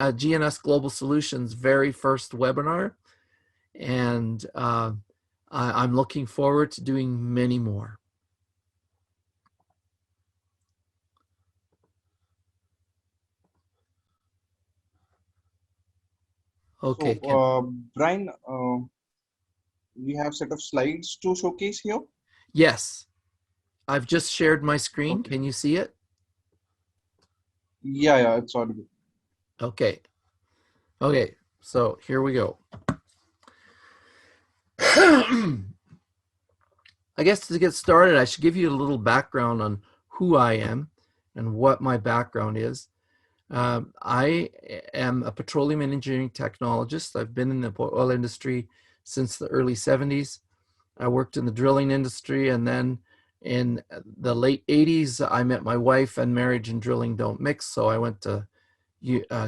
GNS Global Solutions' very first webinar, and I'm looking forward to doing many more. Okay. So, Brian, we have set of slides to showcase here. Yes, I've just shared my screen. Okay. Can you see it? Yeah, it's audible. Okay. Okay, so here we go. I guess to get started, I should give you a little background on who I am and what my background is. I am a petroleum and engineering technologist. I've been in the oil industry since the early 70s. I worked in the drilling industry, and then in the late 80s, I met my wife, and marriage and drilling don't mix. So I went to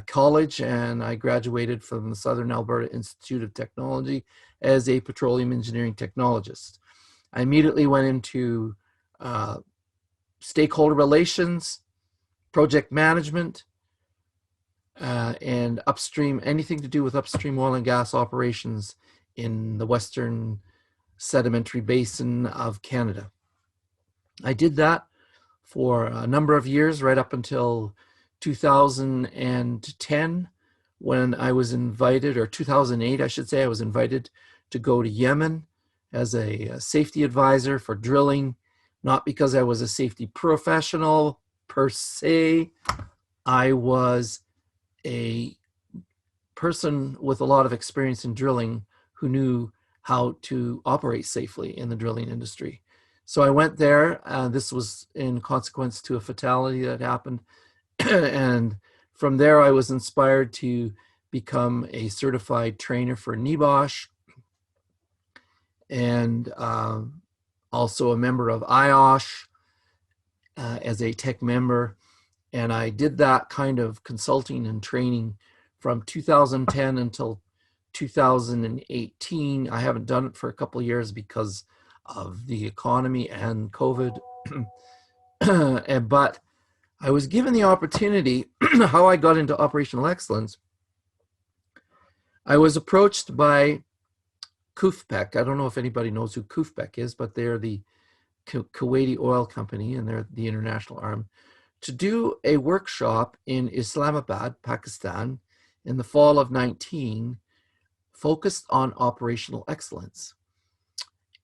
college, and I graduated from the Southern Alberta Institute of Technology as a petroleum engineering technologist. I immediately went into stakeholder relations, project management, and upstream, anything to do with upstream oil and gas operations in the Western Sedimentary Basin of Canada. I did that for a number of years, right up until 2010, when I was invited, or 2008, I should say, I was invited to go to Yemen as a safety advisor for drilling, not because I was a safety professional per se. I was a person with a lot of experience in drilling who knew how to operate safely in the drilling industry. So I went there. This was in consequence to a fatality that happened. And from there, I was inspired to become a certified trainer for NEBOSH, and also a member of IOSH as a tech member. And I did that kind of consulting and training from 2010 until 2018. I haven't done it for a couple of years because of the economy and COVID. But I was given the opportunity, how I got into operational excellence. I was approached by KUFPEC. I don't know if anybody knows who KUFPEC is, but they're the Kuwaiti oil company, and they're the international arm, to do a workshop in Islamabad, Pakistan, in the fall of 19, focused on operational excellence.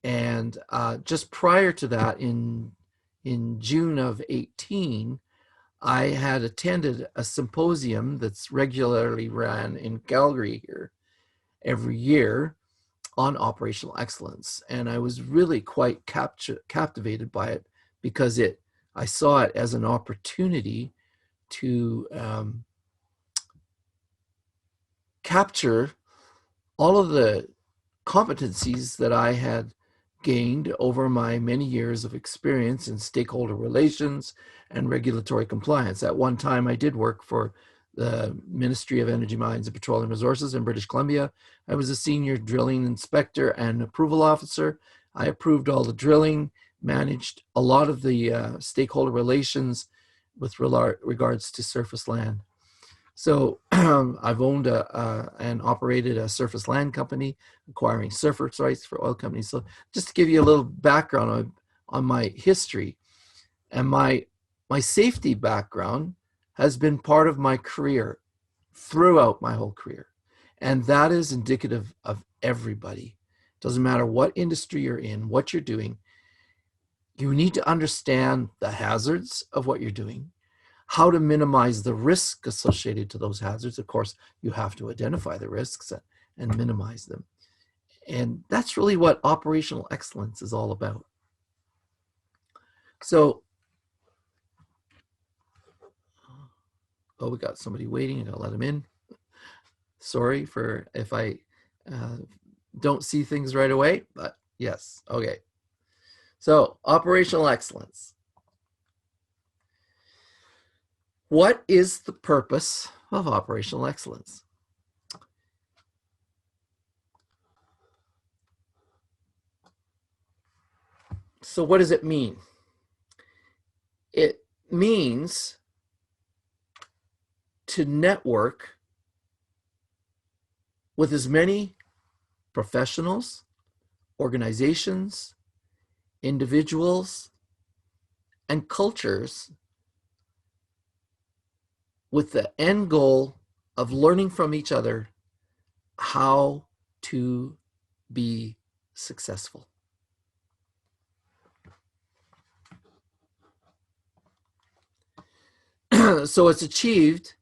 And just prior to that, in June of 18, I had attended a symposium that's regularly ran in Calgary here every year on operational excellence. And I was really quite captivated by it, because I saw it as an opportunity to capture all of the competencies that I had gained over my many years of experience in stakeholder relations and regulatory compliance. At one time, I did work for the Ministry of Energy, Mines and Petroleum Resources in British Columbia. I was a senior drilling inspector and approval officer. I approved all the drilling, managed a lot of the stakeholder relations with regards to surface land. So I've owned and operated a surface land company, acquiring surface rights for oil companies. So just to give you a little background on my history, and my safety background has been part of my career throughout my whole career. And that is indicative of everybody. Doesn't matter what industry you're in, what you're doing, you need to understand the hazards of what you're doing, how to minimize the risk associated to those hazards. Of course, you have to identify the risks and minimize them. And that's really what operational excellence is all about. So, oh, we got somebody waiting. I gotta let them in. Sorry for if I don't see things right away, but yes, okay. So, operational excellence. What is the purpose of operational excellence? So what does it mean? It means to network with as many professionals, organizations, individuals, and cultures with the end goal of learning from each other how to be successful. So it's achieved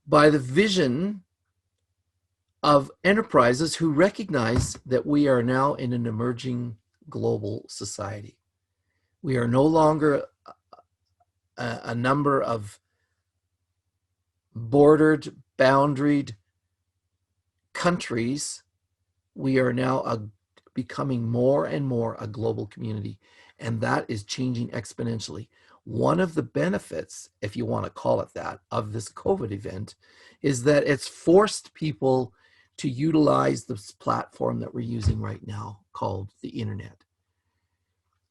by the vision of enterprises who recognize that we are now in an emerging global society. We are no longer a number of bordered, boundaried countries. We are now becoming more and more a global community, and that is changing exponentially. One of the benefits, if you want to call it that, of this COVID event is that it's forced people to utilize this platform that we're using right now called the internet.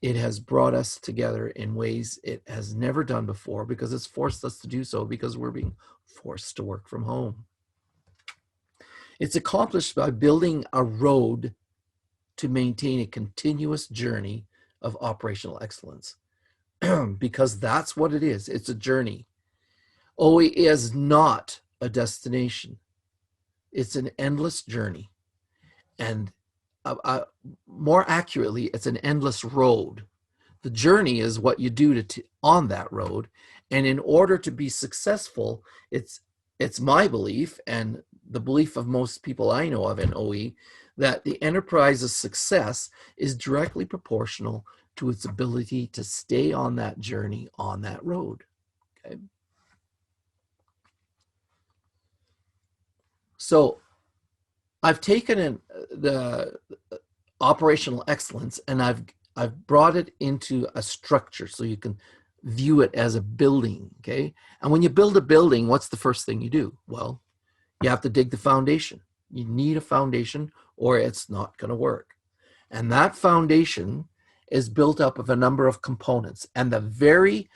It has brought us together in ways it has never done before because it's forced us to do so because we're being forced to work from home. It's accomplished by building a road to maintain a continuous journey of operational excellence because that's what it is. It's a journey. OE is not a destination. It's an endless journey. And more accurately, it's an endless road. The journey is what you do on that road. And in order to be successful, it's my belief and the belief of most people I know of in OE that the enterprise's success is directly proportional to its ability to stay on that journey, on that road. Okay. So I've taken the operational excellence and I've brought it into a structure so you can view it as a building. Okay. And when you build a building, what's the first thing you do? Well, you have to dig the foundation. You need a foundation or it's not going to work. And that foundation is built up of a number of components. And the very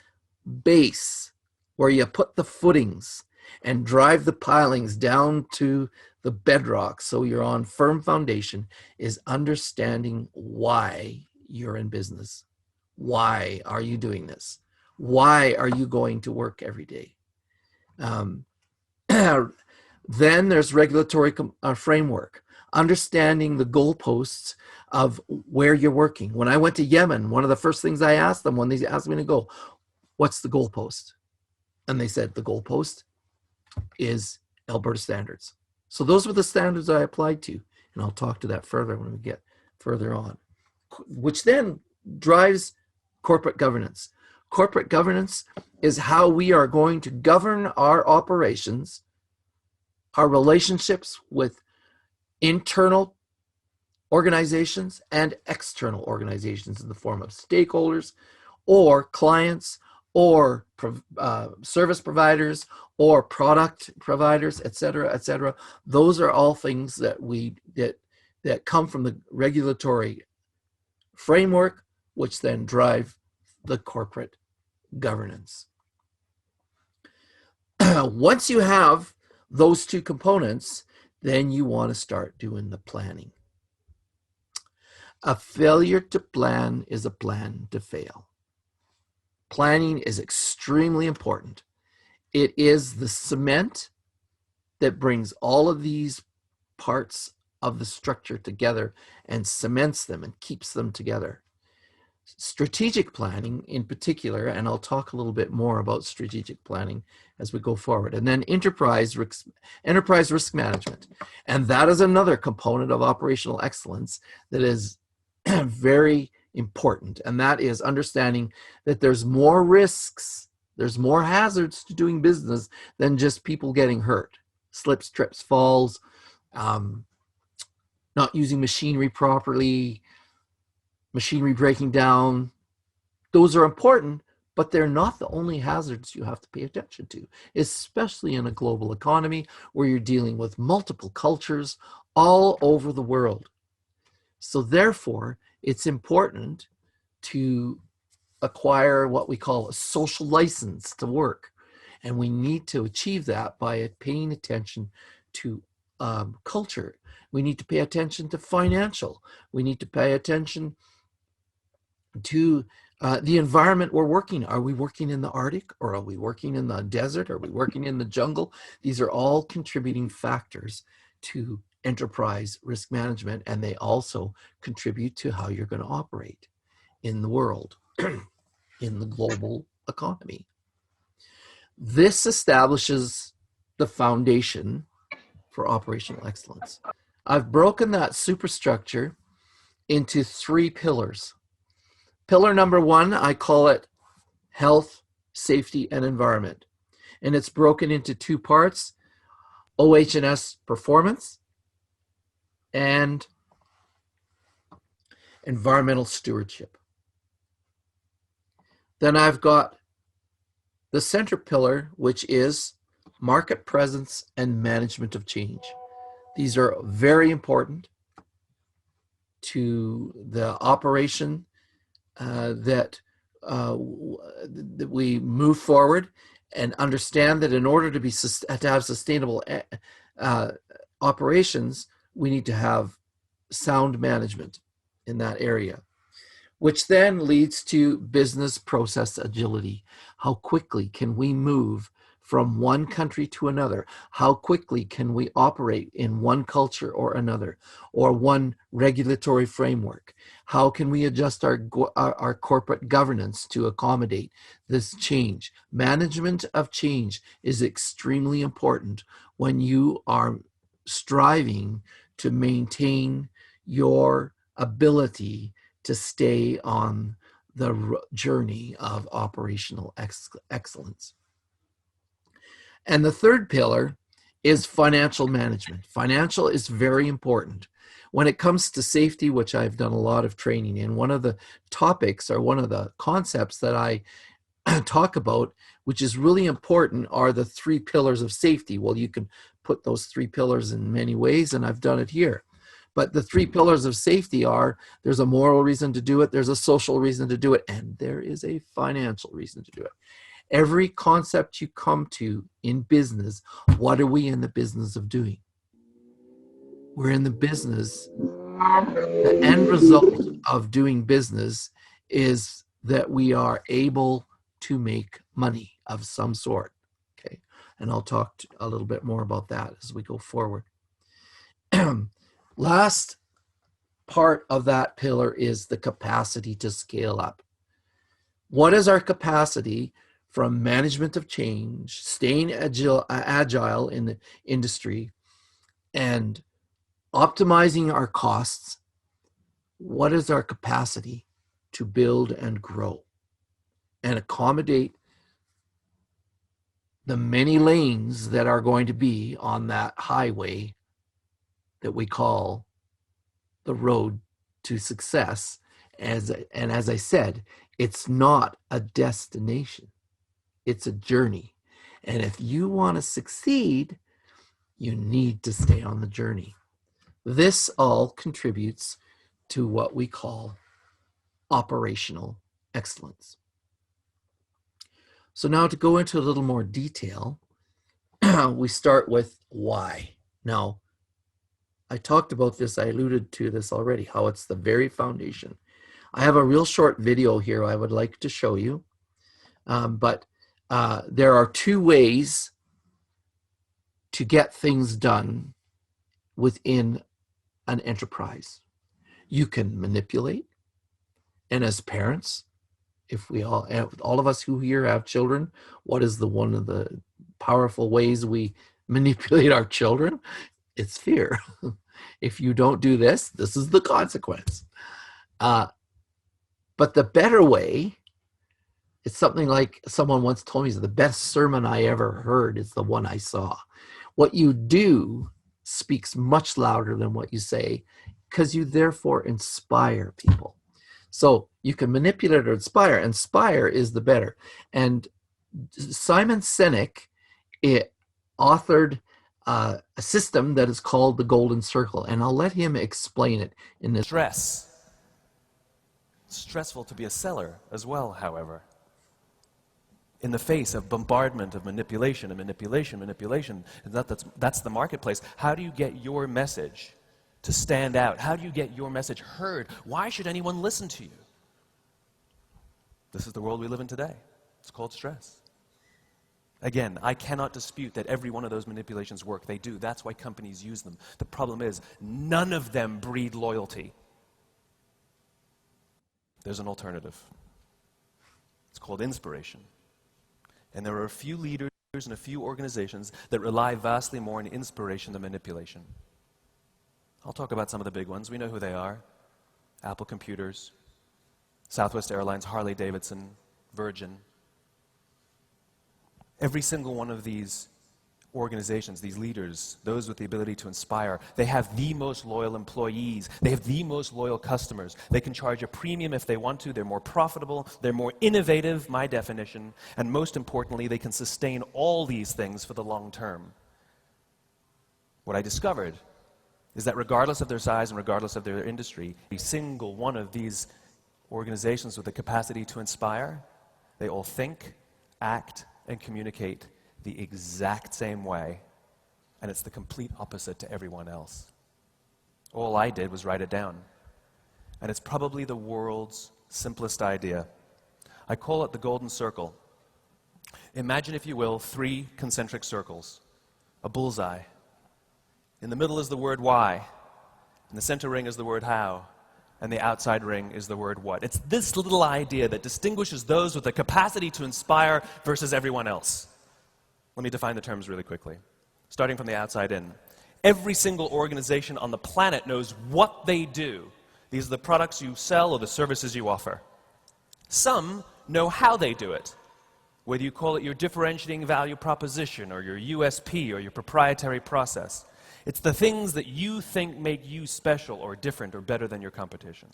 base where you put the footings and drive the pilings down to the bedrock so you're on firm foundation is understanding why you're in business. Why are you doing this? Why are you going to work every day? Then there's regulatory framework, understanding the goalposts of where you're working. When I went to Yemen, one of the first things I asked them when they asked me to go, what's the goalpost? And they said, the goalpost is Alberta standards. So those were the standards I applied to. And I'll talk to that further when we get further on, which then drives corporate governance. Corporate governance is how we are going to govern our operations, our relationships with internal organizations and external organizations in the form of stakeholders or clients or service providers or product providers, et cetera, et cetera. Those are all things that that come from the regulatory framework, which then drive the corporate governance. Once you have those two components, then you want to start doing the planning. A failure to plan is a plan to fail. Planning is extremely important. It is the cement that brings all of these parts of the structure together and cements them and keeps them together. Strategic planning in particular, and I'll talk a little bit more about strategic planning as we go forward, and then enterprise risk management. And that is another component of operational excellence that is very important, and that is understanding that there's more risks, there's more hazards to doing business than just people getting hurt, slips, trips, falls, not using machinery properly, machinery breaking down. Those are important, but they're not the only hazards you have to pay attention to, especially in a global economy where you're dealing with multiple cultures all over the world. So therefore, it's important to acquire what we call a social license to work. And we need to achieve that by paying attention to culture. We need to pay attention to financial. We need to pay attention to the environment we're working. Are we working in the Arctic, or are we working in the desert? Are we working in the jungle? These are all contributing factors to enterprise risk management, and they also contribute to how you're going to operate in the world, in the global economy. This establishes the foundation for operational excellence. I've broken that superstructure into 3 pillars. Pillar number 1, I call it health, safety, and environment. And it's broken into 2 parts, OHS Performance and environmental stewardship. Then I've got the center pillar, which is market presence and management of change. These are very important to the operation that we move forward, and understand that in order to have sustainable operations, we need to have sound management in that area, which then leads to business process agility. How quickly can we move from one country to another? How quickly can we operate in one culture or another, or one regulatory framework? How can we adjust our corporate governance to accommodate this change? Management of change is extremely important when you are striving to maintain your ability to stay on the journey of operational excellence. And the third pillar is financial management. Financial is very important. When it comes to safety, which I've done a lot of training in, one of the topics, or one of the concepts that I talk about, which is really important, are the 3 pillars of safety. Well, you can put those 3 pillars in many ways, and I've done it here. But the 3 pillars of safety are: there's a moral reason to do it, there's a social reason to do it, and there is a financial reason to do it. Every concept you come to in business, what are we in the business of doing? We're in the business, the end result of doing business is that we are able to make money of some sort. Okay. And I'll talk a little bit more about that as we go forward. Last part of that pillar is the capacity to scale up. What is our capacity from management of change, staying agile in the industry, and optimizing our costs? What is our capacity to build and grow and accommodate the many lanes that are going to be on that highway that we call the road to success? And as I said, it's not a destination, it's a journey. And if you want to succeed, you need to stay on the journey. This all contributes to what we call operational excellence. So now, to go into a little more detail, we start with why. Now, I talked about this, I alluded to this already, how it's the very foundation. I have a real short video here I would like to show you, but there are 2 ways to get things done within an enterprise. You can manipulate, and as parents, if we all of us who here have children, what is one of the powerful ways we manipulate our children? It's fear. If you don't do this, this is the consequence. But the better way, it's something like someone once told me, the best sermon I ever heard is the one I saw. What you do speaks much louder than what you say, because you therefore inspire people. So you can manipulate or inspire. Inspire is the better. And Simon Sinek authored a system that is called the Golden Circle, and I'll let him explain it in this. Stress. Stressful to be a seller as well, however. in the face of bombardment of manipulation and manipulation, manipulation, and that's the marketplace. How do you get your message to stand out? How do you get your message heard? Why should anyone listen to you? This is the world we live in today. It's called stress. Again, I cannot dispute that every one of those manipulations work. They do. That's why companies use them. The problem is, none of them breed loyalty. There's an alternative. It's called inspiration. And there are a few leaders and a few organizations that rely vastly more on inspiration than manipulation. I'll talk about some of the big ones. We know who they are. Apple Computers, Southwest Airlines, Harley Davidson, Virgin. Every single one of these organizations, these leaders, those with the ability to inspire, they have the most loyal employees. They have the most loyal customers. They can charge a premium if they want to. They're more profitable. They're more innovative, my definition. And most importantly, they can sustain all these things for the long term. What I discovered is that regardless of their size and regardless of their industry, every single one of these organizations with the capacity to inspire, they all think, act, and communicate the exact same way, and it's the complete opposite to everyone else. All I did was write it down, and it's probably the world's simplest idea. I call it the golden circle. Imagine, if you will, 3 concentric circles, a bullseye. In the middle is the word why, in the center ring is the word how, and the outside ring is the word what. It's this little idea that distinguishes those with the capacity to inspire versus everyone else. Let me define the terms really quickly. Starting from the outside in. Every single organization on the planet knows what they do. These are the products you sell or the services you offer. Some know how they do it, whether you call it your differentiating value proposition or your USP or your proprietary process. It's the things that you think make you special or different or better than your competition.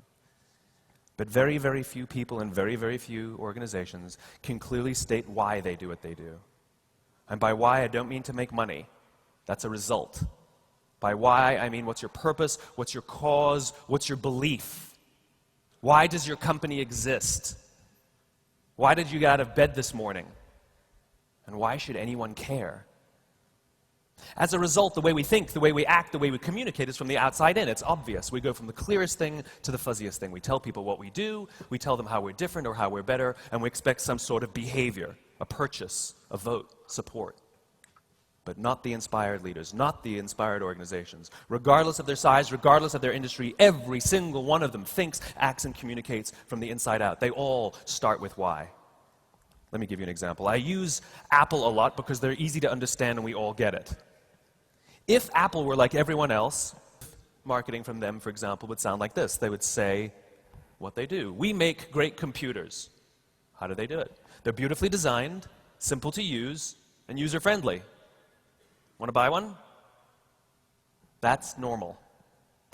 But very, very few people and very, very few organizations can clearly state why they do what they do. And by why, I don't mean to make money. That's a result. By why, I mean what's your purpose, what's your cause, what's your belief? Why does your company exist? Why did you get out of bed this morning? And why should anyone care? As a result, the way we think, the way we act, the way we communicate is from the outside in. It's obvious. We go from the clearest thing to the fuzziest thing. We tell people what we do, we tell them how we're different or how we're better, and we expect some sort of behavior, a purchase, a vote, support. But not the inspired leaders, not the inspired organizations. Regardless of their size, regardless of their industry, every single one of them thinks, acts, and communicates from the inside out. They all start with why. Let me give you an example. I use Apple a lot because they're easy to understand and we all get it. If Apple were like everyone else, marketing from them, for example, would sound like this. They would say what they do. We make great computers. How do they do it? They're beautifully designed, simple to use, and user-friendly. Want to buy one? That's normal.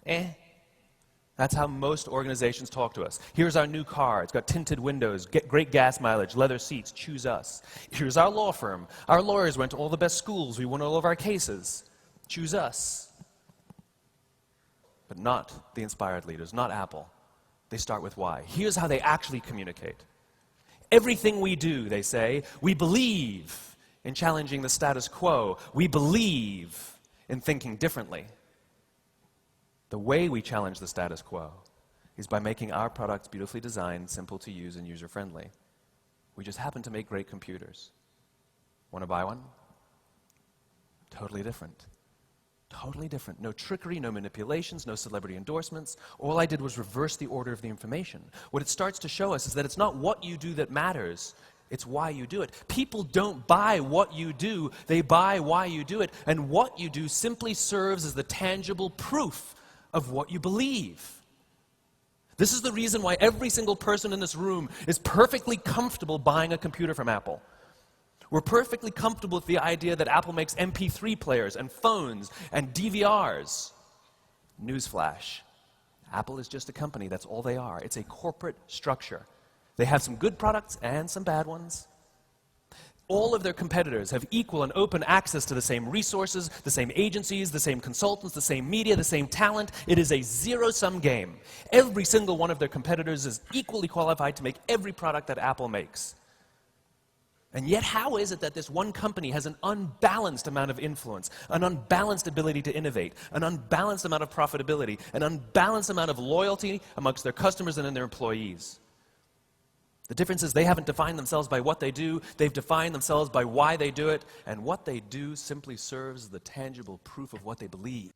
That's how most organizations talk to us. Here's our new car. It's got tinted windows, great gas mileage, leather seats. Choose us. Here's our law firm. Our lawyers went to all the best schools. We won all of our cases. Choose us. But not the inspired leaders, not Apple. They start with why. Here's how they actually communicate. Everything we do, they say, we believe in challenging the status quo. We believe in thinking differently. The way we challenge the status quo is by making our products beautifully designed, simple to use, and user-friendly. We just happen to make great computers. Want to buy one? Totally different. Totally different. No trickery, no manipulations, no celebrity endorsements. All I did was reverse the order of the information. What it starts to show us is that it's not what you do that matters, it's why you do it. People don't buy what you do, they buy why you do it. And what you do simply serves as the tangible proof of what you believe. This is the reason why every single person in this room is perfectly comfortable buying a computer from Apple. We're perfectly comfortable with the idea that Apple makes MP3 players and phones and DVRs. Newsflash. Apple is just a company, that's all they are. It's a corporate structure. They have some good products and some bad ones. All of their competitors have equal and open access to the same resources, the same agencies, the same consultants, the same media, the same talent. It is a zero-sum game. Every single one of their competitors is equally qualified to make every product that Apple makes. And yet, how is it that this one company has an unbalanced amount of influence, an unbalanced ability to innovate, an unbalanced amount of profitability, an unbalanced amount of loyalty amongst their customers and in their employees? The difference is they haven't defined themselves by what they do, they've defined themselves by why they do it, and what they do simply serves the tangible proof of what they believe.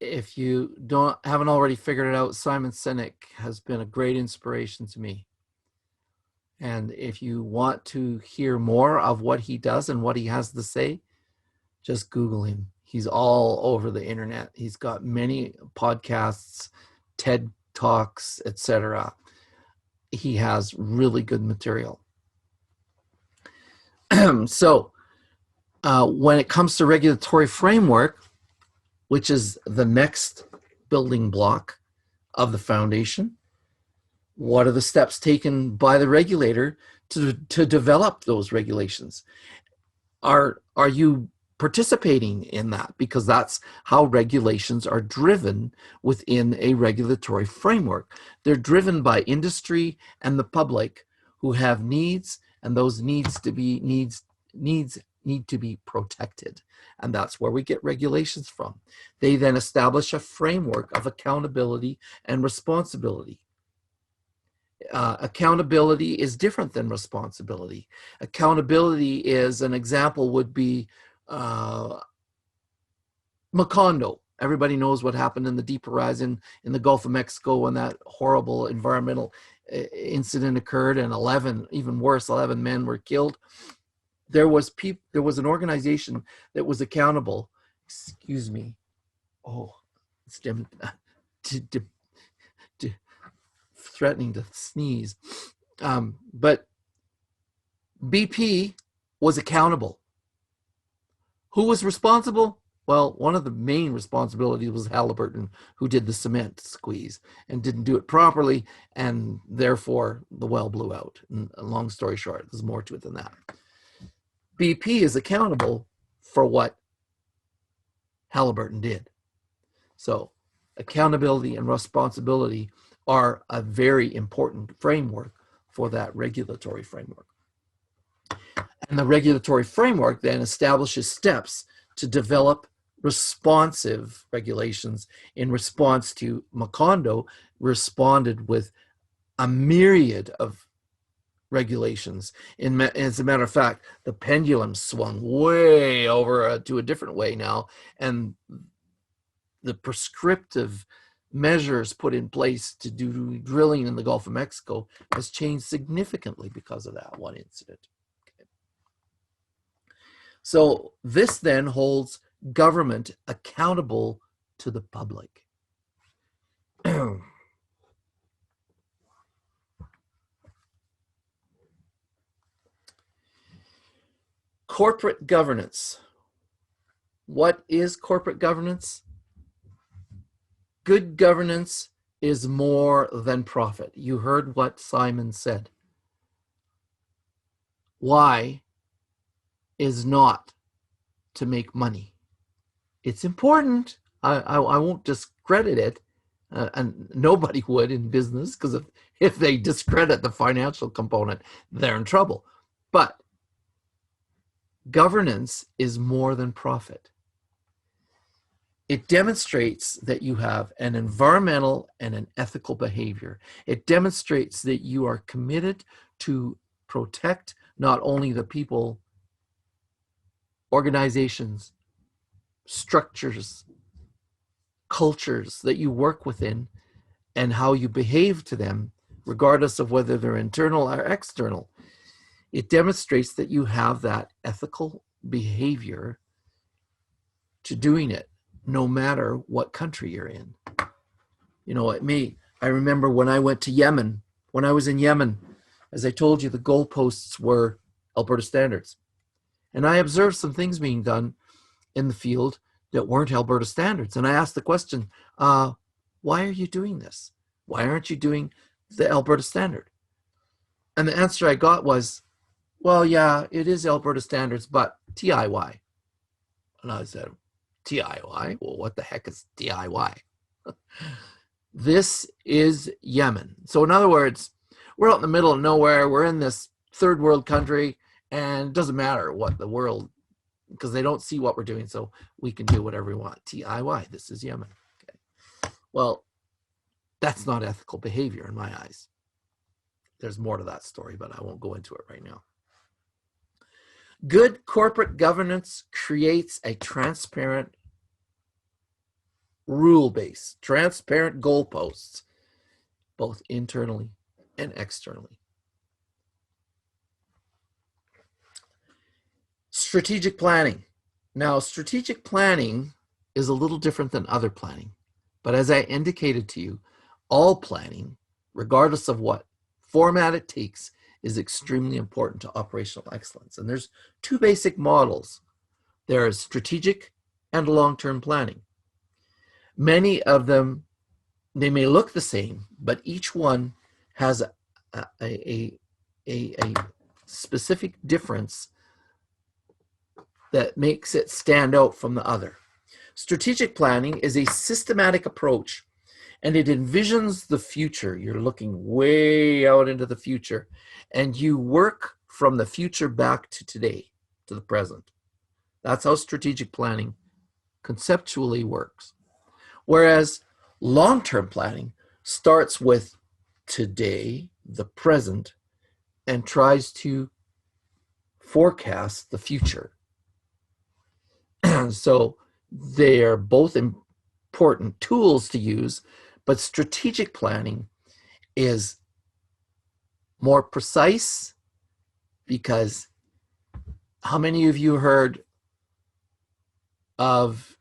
If you haven't already figured it out, Simon Sinek has been a great inspiration to me. And if you want to hear more of what he does and what he has to say, just Google him. He's all over the internet. He's got many podcasts, TED Talks, etc. He has really good material. So when it comes to regulatory framework, which is the next building block of the foundation, what are the steps taken by the regulator to develop those regulations? Are you participating in that? Because that's how regulations are driven within a regulatory framework. They're driven by industry and the public who have needs, and those needs need to be protected. And that's where we get regulations from. They then establish a framework of accountability and responsibility. Accountability is different than responsibility. Accountability is, an example would be Macondo. Everybody knows what happened in the Deep Horizon in the Gulf of Mexico when that horrible environmental incident occurred, and 11, even worse, 11 men were killed. There was an organization that was accountable. Excuse me. Oh, it's threatening to sneeze. But BP was accountable. Who was responsible? Well, one of the main responsibilities was Halliburton, who did the cement squeeze and didn't do it properly, and therefore the well blew out. And long story short, there's more to it than that. BP is accountable for what Halliburton did. So accountability and responsibility are a very important framework for that regulatory framework. And the regulatory framework then establishes steps to develop responsive regulations. In response to Macondo, responded with a myriad of regulations. As a matter of fact, the pendulum swung way over to a different way now, and the prescriptive measures put in place to do drilling in the Gulf of Mexico has changed significantly because of that one incident. Okay. So this then holds government accountable to the public. Corporate governance. What is corporate governance? Good governance is more than profit. You heard what Simon said. Why is not to make money. It's important. I won't discredit it, and nobody would in business, because if they discredit the financial component, they're in trouble. But governance is more than profit. It demonstrates that you have an environmental and an ethical behavior. It demonstrates that you are committed to protect not only the people, organizations, structures, cultures that you work within, and how you behave to them, regardless of whether they're internal or external. It demonstrates that you have that ethical behavior to doing it, no matter what country you're in. You know, I remember when I went to Yemen, when I was in Yemen, as I told you, the goalposts were Alberta standards. And I observed some things being done in the field that weren't Alberta standards. And I asked the question, why are you doing this? Why aren't you doing the Alberta standard? And the answer I got was, well, yeah, it is Alberta standards, but TIY. And I said, TIY? Well, what the heck is DIY? This is Yemen. So in other words, we're out in the middle of nowhere. We're in this third world country, And it doesn't matter what the world, because they don't see what we're doing, so we can do whatever we want. TIY, this is Yemen. Okay. Well, that's not ethical behavior in my eyes. There's more to that story, but I won't go into it right now. Good corporate governance creates a transparent rule base, transparent goalposts, both internally and externally. Strategic planning. Now, strategic planning is a little different than other planning, but as I indicated to you, all planning, regardless of what format it takes, is extremely important to operational excellence. And there's two basic models. There is strategic and long-term planning. Many of them, they may look the same, but each one has a specific difference that makes it stand out from the other. Strategic planning is a systematic approach, and it envisions the future. You're looking way out into the future, and you work from the future back to today, to the present. That's how strategic planning conceptually works. Whereas long-term planning starts with today, the present, and tries to forecast the future. So they are both important tools to use, but strategic planning is more precise, because how many of you heard of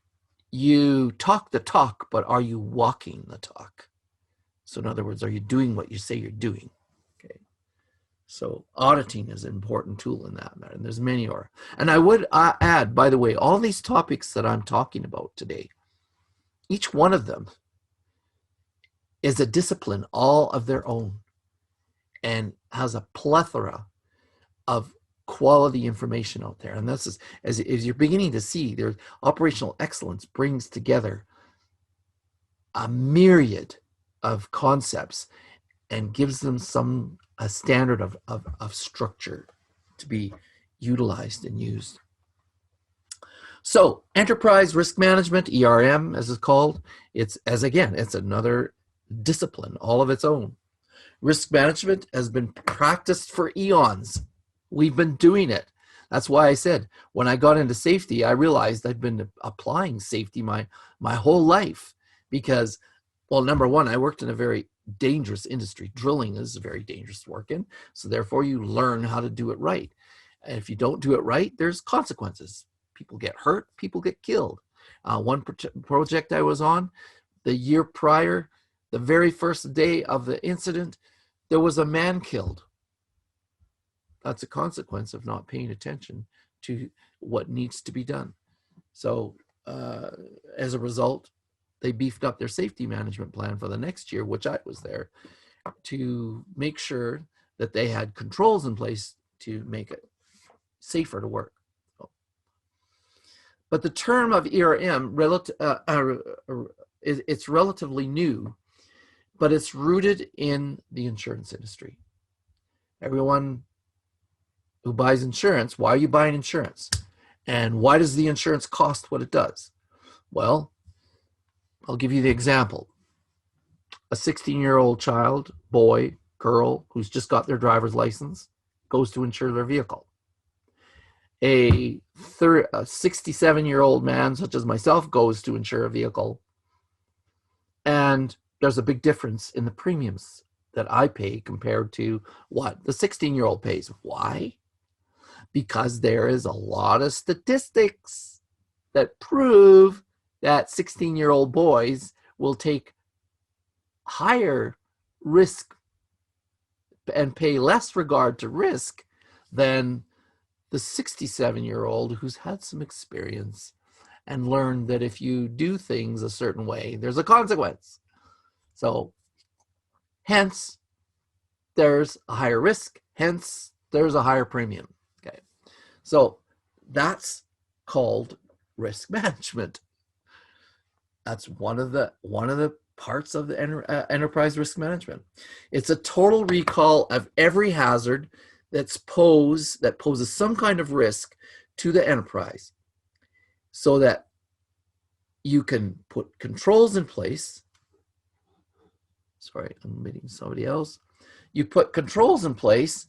you talk the talk, but are you walking the talk? So in other words, are you doing what you say you're doing? Okay. So auditing is an important tool in that matter, and there's many more. And I would add, by the way, all these topics that I'm talking about today, each one of them is a discipline all of their own and has a plethora of quality information out there. And this is, as you're beginning to see, there's operational excellence brings together a myriad of concepts and gives them a standard of structure to be utilized and used. So enterprise risk management, ERM as it's called, it's another discipline all of its own. Risk management has been practiced for eons. We've been doing it. That's why I said, when I got into safety, I realized I'd been applying safety my whole life, because, well, number one, I worked in a very dangerous industry. Drilling is very dangerous to work in, so therefore you learn how to do it right. And if you don't do it right, there's consequences. People get hurt, people get killed. One project I was on, the year prior, the very first day of the incident, there was a man killed. That's a consequence of not paying attention to what needs to be done. So as a result, they beefed up their safety management plan for the next year, which I was there, to make sure that they had controls in place to make it safer to work. But the term of ERM, it's relatively new, but it's rooted in the insurance industry. Everyone who buys insurance, why are you buying insurance? And why does the insurance cost what it does? Well, I'll give you the example. A 16-year-old child, boy, girl, who's just got their driver's license, goes to insure their vehicle. A 67-year-old man, such as myself, goes to insure a vehicle. And there's a big difference in the premiums that I pay compared to what the 16-year-old pays. Why? Because there is a lot of statistics that prove that 16-year-old boys will take higher risk and pay less regard to risk than the 67-year-old who's had some experience and learned that if you do things a certain way, there's a consequence. So hence, there's a higher risk, hence there's a higher premium. Okay, so that's called risk management. That's one of the parts of the enterprise risk management. It's a total recall of every hazard that poses some kind of risk to the enterprise, so that you can put controls in place. Sorry, I'm meeting somebody else. You put controls in place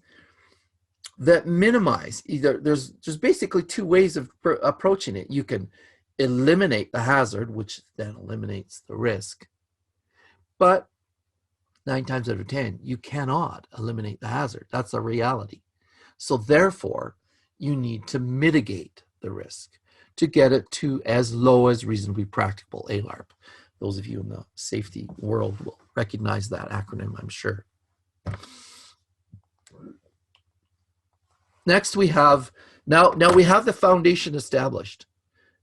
that minimize. There's basically two ways of approaching it. You can eliminate the hazard, which then eliminates the risk. But 9 times out of 10, you cannot eliminate the hazard. That's a reality. So therefore, you need to mitigate the risk to get it to as low as reasonably practicable, ALARP. Those of you in the safety world will recognize that acronym, I'm sure. Next, we have, now we have the foundation established.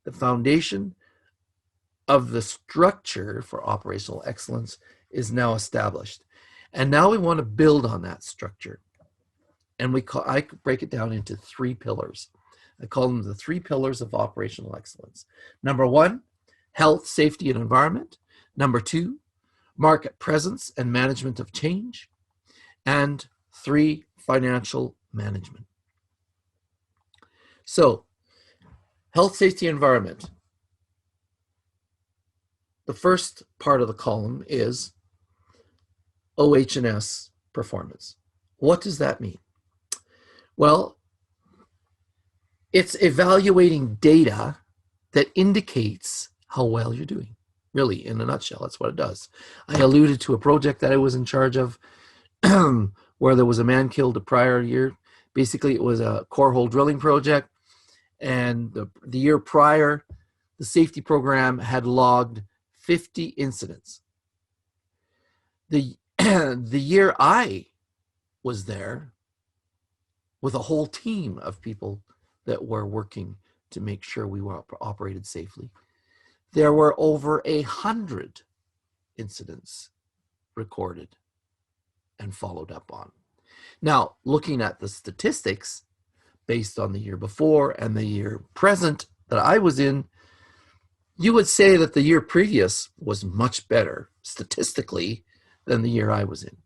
The foundation of the structure for operational excellence is now established. And now we want to build on that structure. And I break it down into 3 pillars. I call them the 3 pillars of operational excellence. Number 1, health, safety, and environment. Number 2, market presence and management of change. And 3, financial management. So, health, safety, environment. The first part of the column is OHS Performance. What does that mean? Well, it's evaluating data that indicates how well you're doing. Really, in a nutshell, that's what it does. I alluded to a project that I was in charge of where there was a man killed the prior year. Basically, it was a core hole drilling project. And the year prior, the safety program had logged 50 incidents. The year I was there, with a whole team of people that were working to make sure we were operated safely, there were over 100 incidents recorded and followed up on. Now, looking at the statistics based on the year before and the year present that I was in, you would say that the year previous was much better statistically than the year I was in.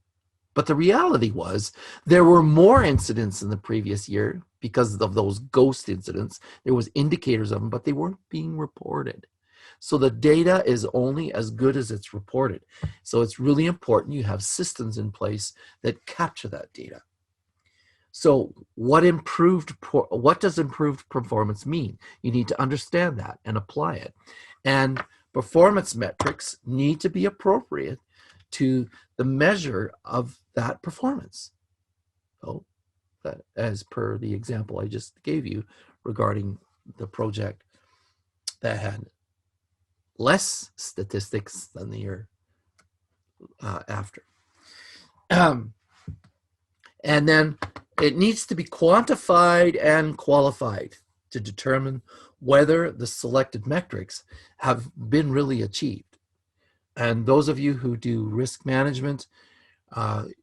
But the reality was there were more incidents in the previous year because of those ghost incidents. There was indicators of them, but they weren't being reported. So the data is only as good as it's reported. So it's really important you have systems in place that capture that data. So what does improved performance mean? You need to understand that and apply it. And performance metrics need to be appropriate to the measure of that performance. So, as per the example I just gave you regarding the project that had less statistics than the year after. And then it needs to be quantified and qualified to determine whether the selected metrics have been really achieved. And those of you who do risk management,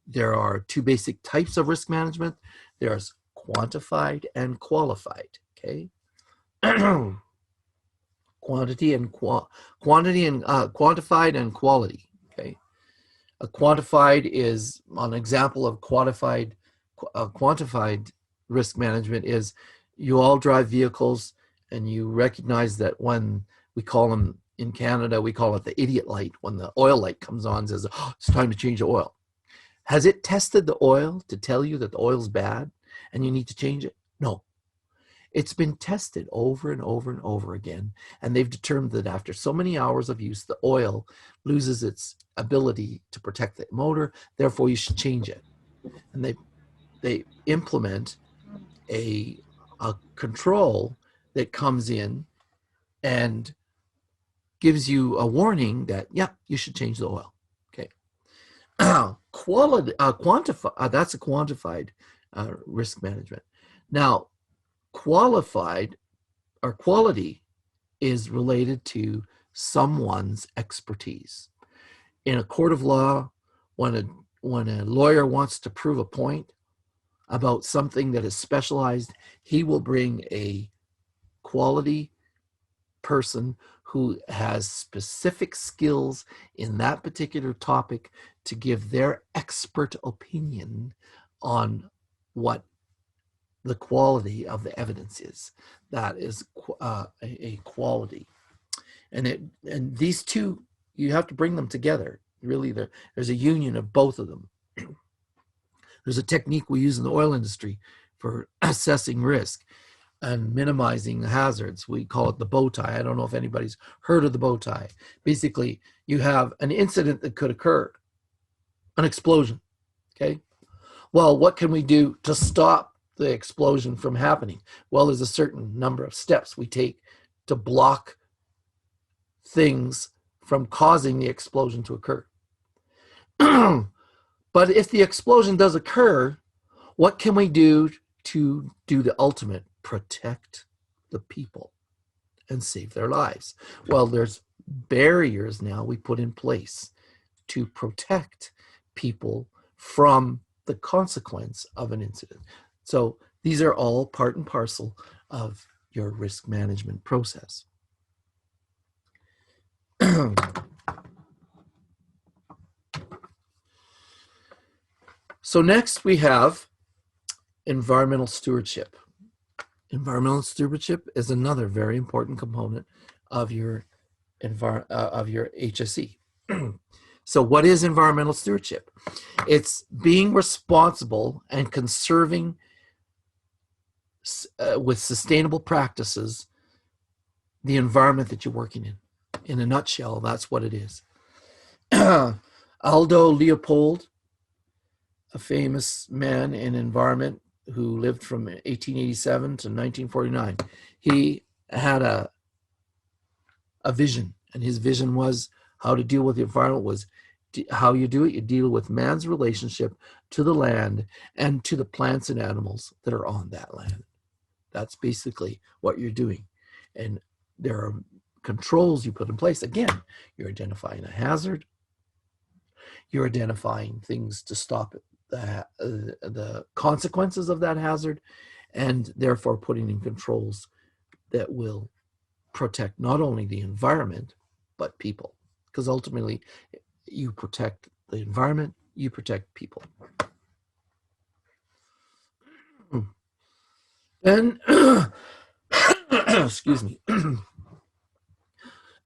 there are 2 basic types of risk management. There's quantified and qualified, okay? Quantified and quality, okay? A quantified is an example of quantified risk management is you all drive vehicles and you recognize that when we call them in Canada, we call it the idiot light. When the oil light comes on and says, oh, it's time to change the oil. Has it tested the oil to tell you that the oil's bad and you need to change it? No. It's been tested over and over and over again, and they've determined that after so many hours of use, the oil loses its ability to protect the motor, therefore you should change it. And they implement a control that comes in and gives you a warning that, yeah, you should change the oil. Okay. That's a quantified risk management. Now, qualified or quality is related to someone's expertise. In a court of law, when a lawyer wants to prove a point about something that is specialized, he will bring a quality person who has specific skills in that particular topic to give their expert opinion on what the quality of the evidence is. That is a quality. And these two, you have to bring them together. Really, there's a union of both of them. There's a technique we use in the oil industry for assessing risk and minimizing the hazards. We call it the bow tie. I don't know if anybody's heard of the bow tie. Basically, you have an incident that could occur, an explosion, okay? Well, what can we do to stop the explosion from happening? Well, there's a certain number of steps we take to block things from causing the explosion to occur. But if the explosion does occur, what can we do to do the ultimate? Protect the people and save their lives. Well, there's barriers now we put in place to protect people from the consequence of an incident. So these are all part and parcel of your risk management process. So next we have environmental stewardship. Environmental stewardship is another very important component of your HSE. So what is environmental stewardship? It's being responsible and conserving with sustainable practices the environment that you're working in. In a nutshell, that's what it is. Aldo Leopold, a famous man in environment who lived from 1887 to 1949, he had a vision, and his vision was how to deal with the environment was how you do it. You deal with man's relationship to the land and to the plants and animals that are on that land. That's basically what you're doing. And there are controls you put in place. Again, you're identifying a hazard. You're identifying things to stop the consequences of that hazard, and therefore putting in controls that will protect not only the environment, but people. Because ultimately, you protect the environment, you protect people. Then, excuse me.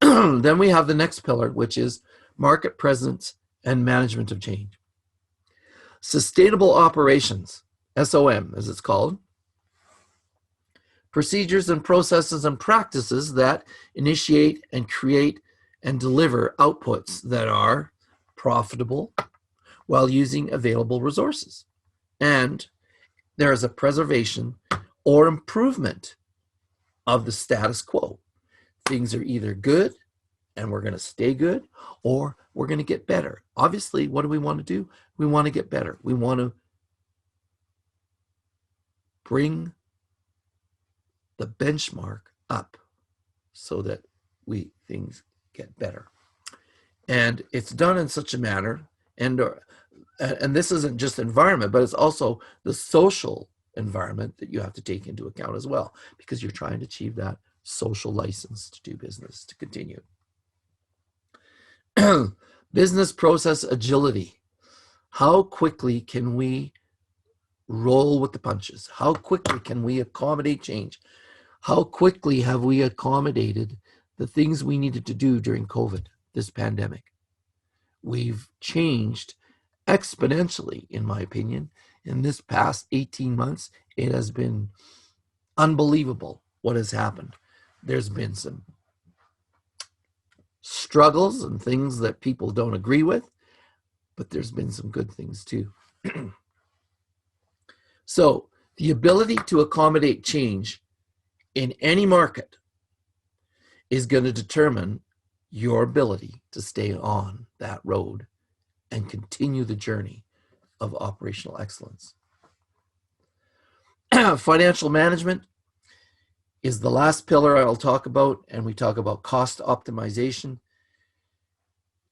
Then we have the next pillar, which is market presence and management of change. Sustainable operations, SOM as it's called, procedures and processes and practices that initiate and create and deliver outputs that are profitable while using available resources. And there is a preservation or improvement of the status quo. Things are either good and we're going to stay good, or we're going to get better. Obviously, what do we want to do? We want to get better. We want to bring the benchmark up so that things get better. And it's done in such a manner, and this isn't just environment, but it's also the social environment that you have to take into account as well, because you're trying to achieve that social license to do business, to continue. Business process agility. How quickly can we roll with the punches? How quickly can we accommodate change? How quickly have we accommodated the things we needed to do during COVID, this pandemic? We've changed exponentially, in my opinion. In this past 18 months, it has been unbelievable what has happened. There's been some struggles and things that people don't agree with, but there's been some good things too. So the ability to accommodate change in any market is going to determine your ability to stay on that road and continue the journey of operational excellence. Financial management is the last pillar I'll talk about, and we talk about cost optimization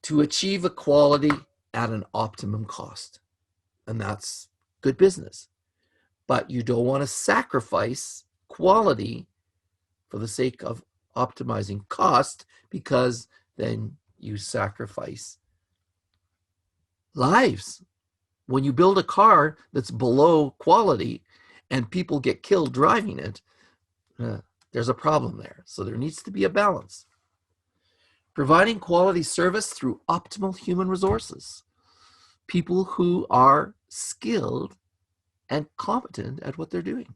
to achieve a quality at an optimum cost. And that's good business. But you don't want to sacrifice quality for the sake of optimizing cost, because then you sacrifice lives. When you build a car that's below quality and people get killed driving it, there's a problem there. So there needs to be a balance. Providing quality service through optimal human resources. People who are skilled and competent at what they're doing.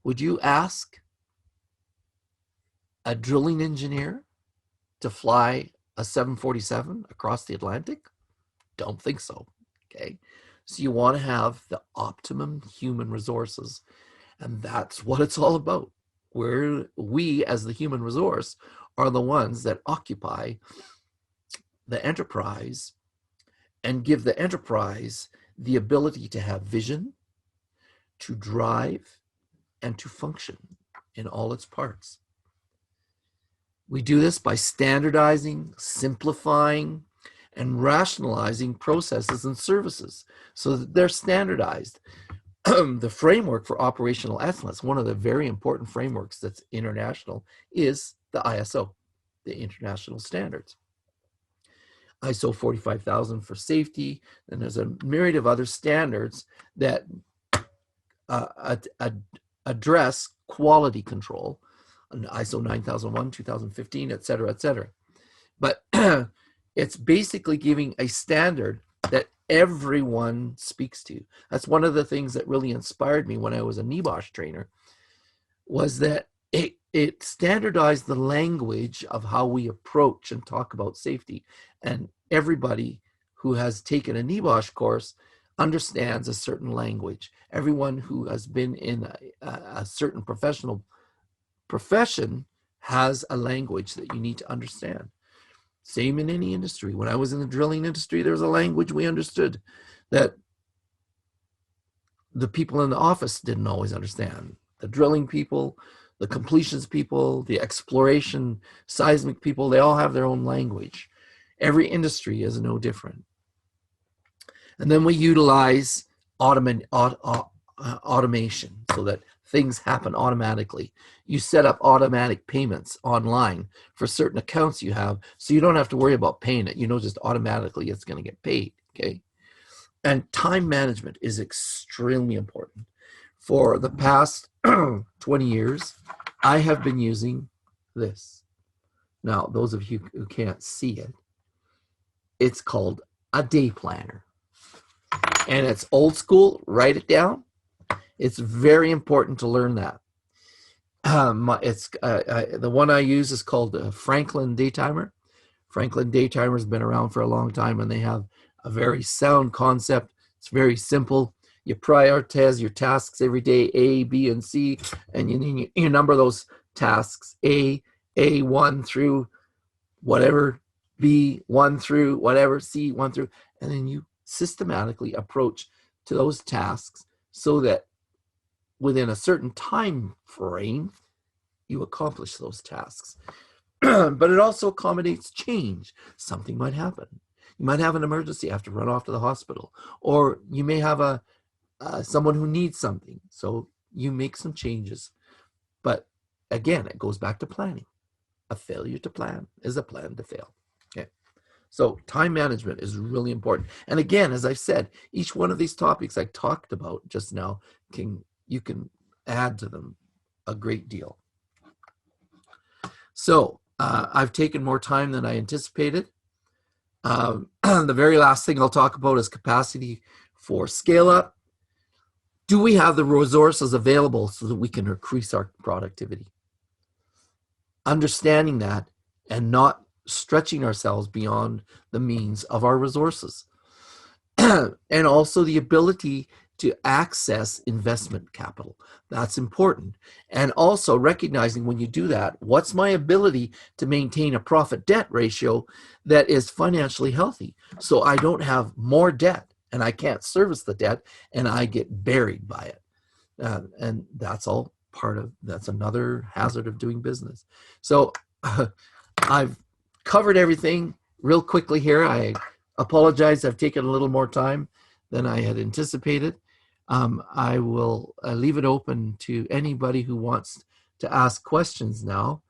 Would you ask a drilling engineer to fly a 747 across the Atlantic? Don't think so. Okay. So you want to have the optimum human resources, and that's what it's all about. Where we, as the human resource, are the ones that occupy the enterprise and give the enterprise the ability to have vision, to drive, and to function in all its parts. We do this by standardizing, simplifying, and rationalizing processes and services so that they're standardized. The framework for operational excellence, one of the very important frameworks that's international, is the ISO, the international standards. ISO 45000 for safety, and there's a myriad of other standards that address quality control, ISO 9001, 2015, et cetera, et cetera. But it's basically giving a standard that everyone speaks to. That's one of the things that really inspired me when I was a NEBOSH trainer, was that it standardized the language of how we approach and talk about safety. And everybody who has taken a NEBOSH course understands a certain language. Everyone who has been in a certain profession has a language that you need to understand. Same in any industry. When I was in the drilling industry, there was a language we understood that the people in the office didn't always understand. The drilling people, the completions people, the exploration, seismic people, they all have their own language. Every industry is no different. And then we utilize automation so that things happen automatically. You set up automatic payments online for certain accounts you have, so you don't have to worry about paying it. You know, just automatically it's going to get paid, okay? And time management is extremely important. For the past 20 years, I have been using this. Now, those of you who can't see it, it's called a day planner. And it's old school. Write it down. It's very important to learn that. The one I use is called Franklin Daytimer. Franklin Daytimer has been around for a long time, and they have a very sound concept. It's very simple. You prioritize your tasks every day, A, B, and C, and you number those tasks, A1 through whatever, B1 through whatever, C1 through, and then you systematically approach to those tasks so that within a certain time frame, you accomplish those tasks. But it also accommodates change. Something might happen. You might have an emergency, have to run off to the hospital, or you may have someone who needs something. So you make some changes. But again, it goes back to planning. A failure to plan is a plan to fail. Okay. So time management is really important. And again, as I've said, each one of these topics I talked about just now, you can add to them a great deal. So I've taken more time than I anticipated. The very last thing I'll talk about is capacity for scale up. Do we have the resources available so that we can increase our productivity? Understanding that and not stretching ourselves beyond the means of our resources. And also the ability to access investment capital. That's important. And also recognizing when you do that, what's my ability to maintain a profit debt ratio that is financially healthy, so I don't have more debt and I can't service the debt and I get buried by it. And that's all that's another hazard of doing business. So I've covered everything real quickly here. I apologize, I've taken a little more time than I had anticipated. I will leave it open to anybody who wants to ask questions now.